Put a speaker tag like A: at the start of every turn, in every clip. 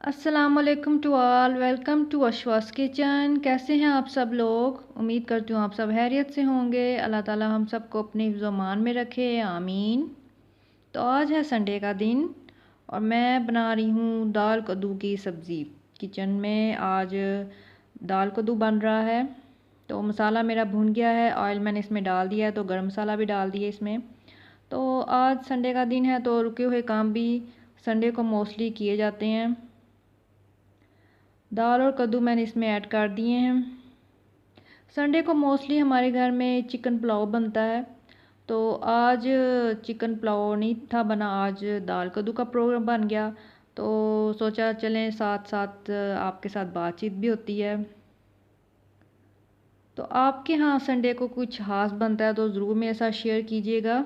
A: अस्सलामुअलैकुम to all, welcome to Ashwa's kitchen. कैसे हैं आप सब लोग? उम्मीद करती हूँ आप सब हैरियत से होंगे। अल्लाह ताला हम सबको अपने हिफ्ज़-ओ-मान में रखे, आमीन। तो आज है संडे का दिन और मैं बना रही हूँ दाल कद्दू की सब्ज़ी। किचन में आज दाल कद्दू बन रहा है। तो मसाला मेरा भुन गया है, ऑयल मैंने इसमें डाल दिया है, तो गर्म मसाला भी डाल दिए इसमें। तो आज संडे का दिन है तो रुके हुए काम भी संडे को मोस्टली किए जाते हैं। दाल और कद्दू मैंने इसमें ऐड कर दिए हैं। संडे को मोस्टली हमारे घर में चिकन पुलाव बनता है, तो आज चिकन पुलाव नहीं था बना, आज दाल कद्दू का प्रोग्राम बन गया। तो सोचा चलें साथ साथ आपके साथ बातचीत भी होती है। तो आपके यहाँ संडे को कुछ खास बनता है तो ज़रूर मेरे साथ शेयर कीजिएगा।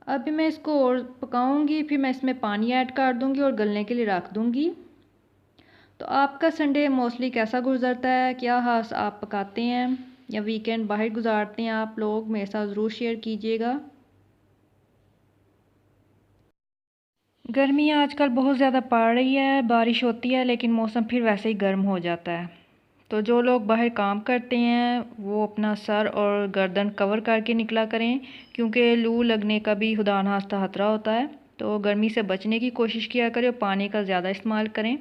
A: अभी मैं इसको और पकाऊंगी, फिर मैं इसमें पानी ऐड कर दूंगी और गलने के लिए रख दूंगी। तो आपका संडे मोस्टली कैसा गुजरता है? क्या खास आप पकाते हैं या वीकेंड बाहर गुजारते हैं आप लोग? मेरे साथ ज़रूर शेयर कीजिएगा। गर्मी आजकल बहुत ज़्यादा पड़ रही है, बारिश होती है लेकिन मौसम फिर वैसे ही गर्म हो जाता है। तो जो लोग बाहर काम करते हैं वो अपना सर और गर्दन कवर करके निकला करें, क्योंकि लू लगने का भी खुदा न खास्ता खतरा होता है। तो गर्मी से बचने की कोशिश किया करें और पानी का ज़्यादा इस्तेमाल करें।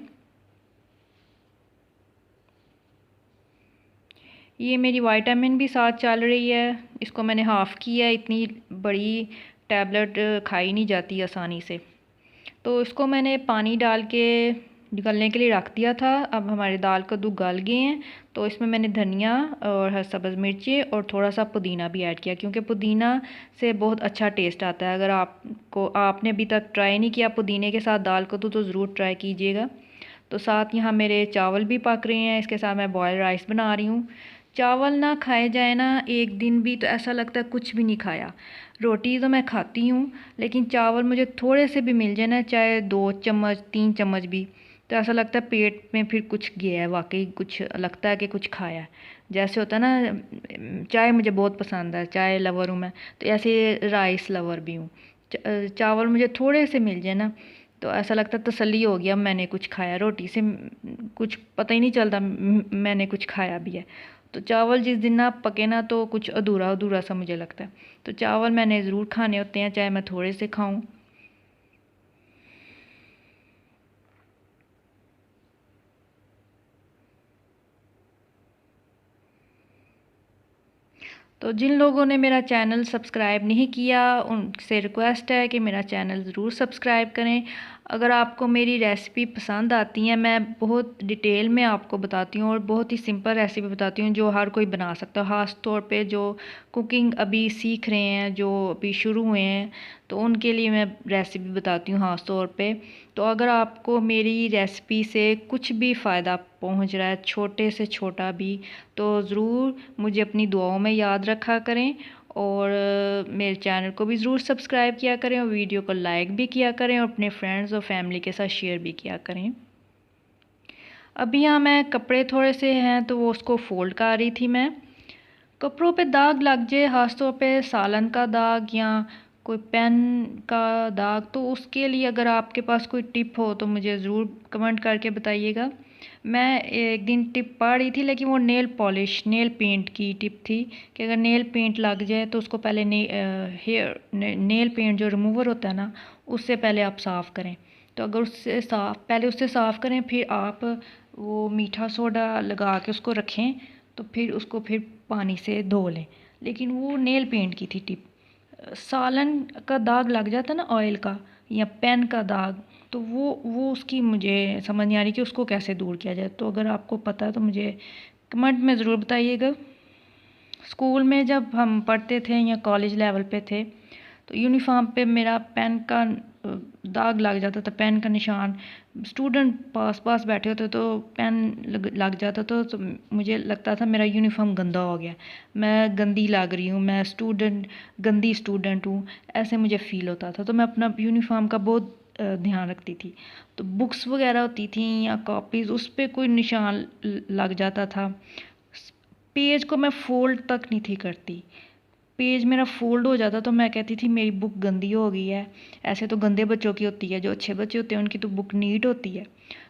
A: ये मेरी विटामिन भी साथ चल रही है, इसको मैंने हाफ़ किया है, इतनी बड़ी टैबलेट खाई नहीं जाती आसानी से। तो इसको मैंने पानी डाल के गलने के लिए रख दिया था। अब हमारे दाल कद्दू गल गए हैं, तो इसमें मैंने धनिया और हरी सब्ज़ मिर्ची और थोड़ा सा पुदीना भी ऐड किया, क्योंकि पुदीना से बहुत अच्छा टेस्ट आता है। अगर आपने अभी तक ट्राई नहीं किया पुदीने के साथ दाल कद्दू, तो ज़रूर ट्राई कीजिएगा। तो साथ यहाँ मेरे चावल भी पक रहे हैं, इसके साथ मैं बॉयल राइस बना रही हूँ। चावल ना खाए जाए ना एक दिन भी तो ऐसा लगता है कुछ भी नहीं खाया। रोटी तो मैं खाती हूँ, लेकिन चावल मुझे थोड़े से भी मिल जाए ना, चाहे 2 चम्मच 3 चम्मच भी, तो ऐसा लगता है पेट में फिर कुछ गया है, वाकई कुछ लगता है कि कुछ खाया है। जैसे होता है ना, चाय मुझे बहुत पसंद है, चाय लवर हूँ मैं, तो ऐसे राइस लवर भी हूँ। चावल मुझे थोड़े से मिल जाए ना, तो ऐसा लगता है तसल्ली हो गया, मैंने कुछ खाया। रोटी से कुछ पता ही नहीं चलता मैंने कुछ खाया भी है। तो चावल जिस दिन ना पके ना, तो कुछ अधूरा अधूरा सा मुझे लगता है। तो चावल मैंने ज़रूर खाने होते हैं, चाहे मैं थोड़े से खाऊं। तो जिन लोगों ने मेरा चैनल सब्सक्राइब नहीं किया, उनसे रिक्वेस्ट है कि मेरा चैनल ज़रूर सब्सक्राइब करें। अगर आपको मेरी रेसिपी पसंद आती हैं, मैं बहुत डिटेल में आपको बताती हूँ और बहुत ही सिंपल रेसिपी बताती हूँ जो हर कोई बना सकता है। ख़ास तौर पे जो कुकिंग अभी सीख रहे हैं, जो अभी शुरू हुए हैं, तो उनके लिए मैं रेसिपी बताती हूँ ख़ास तौर पे। तो अगर आपको मेरी रेसिपी से कुछ भी फ़ायदा पहुँच रहा है, छोटे से छोटा भी, तो ज़रूर मुझे अपनी दुआओं में याद रखा करें और मेरे चैनल को भी ज़रूर सब्सक्राइब किया करें और वीडियो को लाइक भी किया करें और अपने फ्रेंड्स और फैमिली के साथ शेयर भी किया करें। अभी यहाँ मैं कपड़े थोड़े से हैं तो वो उसको फ़ोल्ड कर रही थी मैं। कपड़ों पे दाग लग जाए, ख़ास तौर पे सालन का दाग या कोई पेन का दाग, तो उसके लिए अगर आपके पास कोई टिप हो तो मुझे ज़रूर कमेंट करके बताइएगा। मैं एक दिन टिप पढ़ रही थी, लेकिन वो नेल पॉलिश नेल पेंट की टिप थी कि अगर नेल पेंट लग जाए तो उसको पहले नेल पेंट जो रिमूवर होता है ना, उससे पहले आप साफ़ करें। तो अगर उससे साफ़ करें, फिर आप वो मीठा सोडा लगा के उसको रखें, तो फिर उसको फिर पानी से धो लें। लेकिन वो नेल पेंट की थी टिप। सालन का दाग लग जाता ना ऑयल का, या पेन का दाग, तो वो उसकी मुझे समझ नहीं आ रही कि उसको कैसे दूर किया जाए। तो अगर आपको पता है तो मुझे कमेंट में ज़रूर बताइएगा। स्कूल में जब हम पढ़ते थे या कॉलेज लेवल पे थे, तो यूनिफॉर्म पे मेरा पेन का दाग लग जाता था, पेन का निशान। स्टूडेंट पास पास बैठे होते तो पेन लग जाता था, तो मुझे लगता था मेरा यूनिफॉर्म गंदा हो गया, मैं गंदी लग रही हूँ, मैं गंदी स्टूडेंट हूँ, ऐसे मुझे फ़ील होता था। तो मैं अपना यूनिफॉर्म का बहुत ध्यान रखती थी। तो बुक्स वगैरह होती थी या कॉपीज़, उस पर कोई निशान लग जाता था, पेज को मैं फोल्ड तक नहीं थी करती। पेज मेरा फोल्ड हो जाता तो मैं कहती थी मेरी बुक गंदी हो गई है। ऐसे तो गंदे बच्चों की होती है, जो अच्छे बच्चे होते हैं उनकी तो बुक नीट होती है।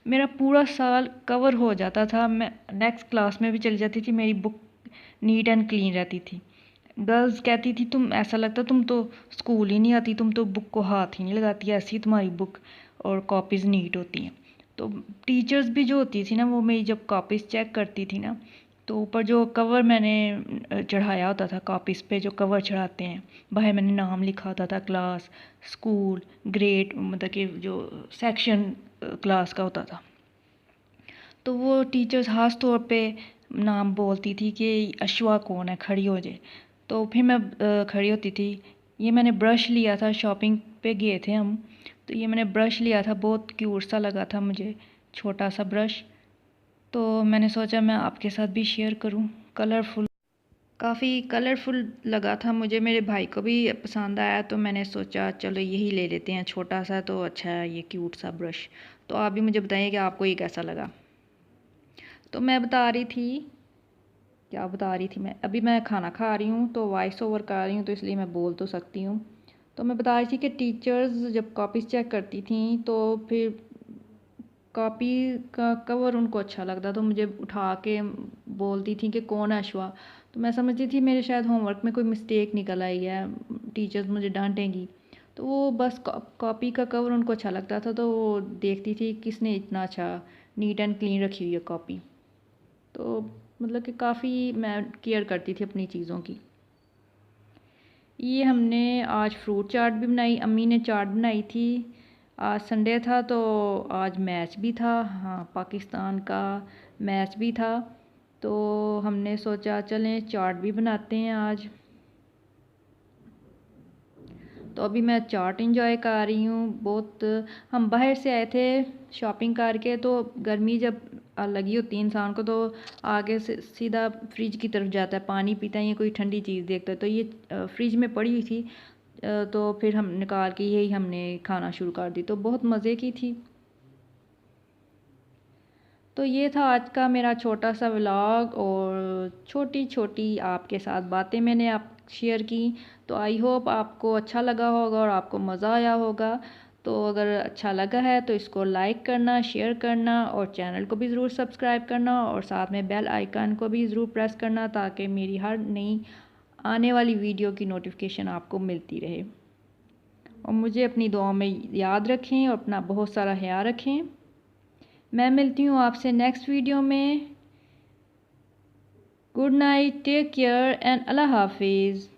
A: मेरा पूरा साल कवर हो जाता था, मैं नेक्स्ट क्लास में भी चली जाती थी, मेरी बुक नीट एंड क्लीन रहती थी। गर्ल्स कहती थी तुम, ऐसा लगता तुम तो स्कूल ही नहीं आती, तुम तो बुक को हाथ ही नहीं लगाती, ऐसी तुम्हारी बुक और कॉपीज़ नीट होती हैं। तो टीचर्स भी जो होती थी ना, वो मेरी जब कॉपीज़ चेक करती थी ना, तो ऊपर जो कवर मैंने चढ़ाया होता था, कॉपीज़ पे जो कवर चढ़ाते हैं, बाहर मैंने नाम लिखा होता था, क्लास, स्कूल, ग्रेड, मतलब कि जो सेक्शन क्लास का होता था। तो वो टीचर्स ख़ास तौर पे नाम बोलती थी कि अश्वा कौन है, खड़ी हो जाए। तो फिर मैं खड़ी होती थी। ये मैंने ब्रश लिया था, शॉपिंग पे गए थे हम, तो ये मैंने ब्रश लिया था, बहुत क्यूट सा लगा था मुझे, छोटा सा ब्रश। तो मैंने सोचा मैं आपके साथ भी शेयर करूं। कलरफुल, काफ़ी कलरफुल लगा था मुझे, मेरे भाई को भी पसंद आया, तो मैंने सोचा चलो यही ले लेते हैं, छोटा सा तो अच्छा है ये क्यूट सा ब्रश। तो आप भी मुझे बताइए कि आपको ये कैसा लगा। तो मैं बता रही थी, क्या बता रही थी मैं, अभी मैं खाना खा रही हूँ तो वॉइस ओवर कर रही हूँ, तो इसलिए मैं बोल तो सकती हूँ। तो मैं बता रही थी कि टीचर्स जब कॉपीज़ चेक करती थी तो फिर कॉपी का कवर उनको अच्छा लगता तो मुझे उठा के बोलती थी कि कौन है अश्वा। तो मैं समझती थी मेरे शायद होमवर्क में कोई मिस्टेक निकल आई है, टीचर्स मुझे डांटेंगी। तो वो बस कॉपी का कवर उनको अच्छा लगता था, तो वो देखती थी किसने इतना अच्छा नीट एंड क्लीन रखी हुई है कॉपी। तो मतलब कि काफ़ी मैं केयर करती थी अपनी चीज़ों की। ये हमने आज फ्रूट चाट भी बनाई, अम्मी ने चाट बनाई थी। आज संडे था तो आज मैच भी था, हाँ पाकिस्तान का मैच भी था, तो हमने सोचा चलें चाट भी बनाते हैं आज। तो अभी मैं चाट इंजॉय कर रही हूँ बहुत। हम बाहर से आए थे शॉपिंग करके, तो गर्मी जब लगी होती है इंसान को, तो आगे से सीधा फ्रिज की तरफ जाता है, पानी पीता है या कोई ठंडी चीज़ देखता है। तो ये फ्रिज में पड़ी हुई थी, तो फिर हम निकाल के यही हमने खाना शुरू कर दी, तो बहुत मज़े की थी। तो ये था आज का मेरा छोटा सा व्लॉग, और छोटी छोटी आपके साथ बातें मैंने आप शेयर की। तो आई होप आपको अच्छा लगा होगा और आपको मज़ा आया होगा। तो अगर अच्छा लगा है तो इसको लाइक करना, शेयर करना, और चैनल को भी ज़रूर सब्सक्राइब करना, और साथ में बेल आइकन को भी ज़रूर प्रेस करना, ताकि मेरी हर नई आने वाली वीडियो की नोटिफिकेशन आपको मिलती रहे। और मुझे अपनी दुआ में याद रखें और अपना बहुत सारा ख्याल रखें। मैं मिलती हूँ आपसे नेक्स्ट वीडियो में। Good night, take care and अल्लाह हाफिज़।